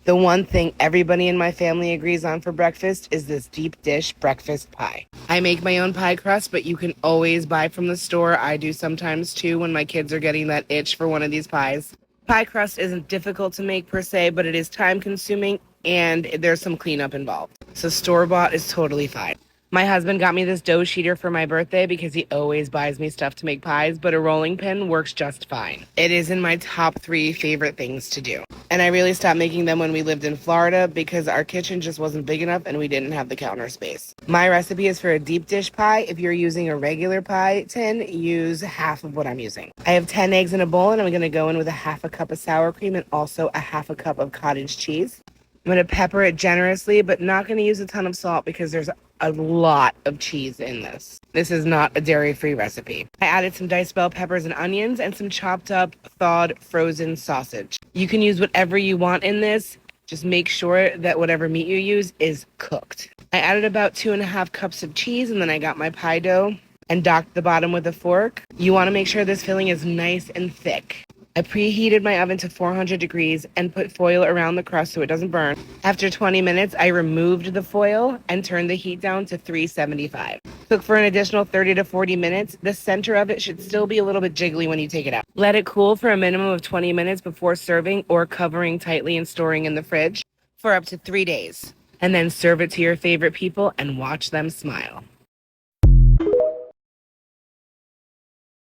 The one thing everybody in my family agrees on for breakfast is this deep dish breakfast pie. I make my own pie crust, but you can always buy from the store. I do sometimes too when my kids are getting that itch for one of these pies. Pie crust isn't difficult to make per se, but it is time consuming and there's some cleanup involved. So store-bought is totally fine. My husband got me this dough sheeter for my birthday because he always buys me stuff to make pies, but a rolling pin works just fine. It is in my top 3 favorite things to do. And I really stopped making them when we lived in Florida because our kitchen just wasn't big enough and we didn't have the counter space. My recipe is for a deep dish pie. If you're using a regular pie tin, use half of what I'm using. I have 10 eggs in a bowl and I'm going to go in with a half a cup of sour cream and also a half a cup of cottage cheese. I'm going to pepper it generously, but not going to use a ton of salt because there's a lot of cheese in this. This is not a dairy-free recipe. I added some diced bell peppers and onions and some chopped up, thawed, frozen sausage. You can use whatever you want in this. Just make sure that whatever meat you use is cooked. I added about 2.5 cups of cheese, and then I got my pie dough and docked the bottom with a fork. You want to make sure this filling is nice and thick. I preheated my oven to 400 degrees and put foil around the crust so it doesn't burn. After 20 minutes, I removed the foil and turned the heat down to 375. Cook for an additional 30 to 40 minutes. The center of it should still be a little bit jiggly when you take it out. Let it cool for a minimum of 20 minutes before serving or covering tightly and storing in the fridge for up to 3 days. And then serve it to your favorite people and watch them smile.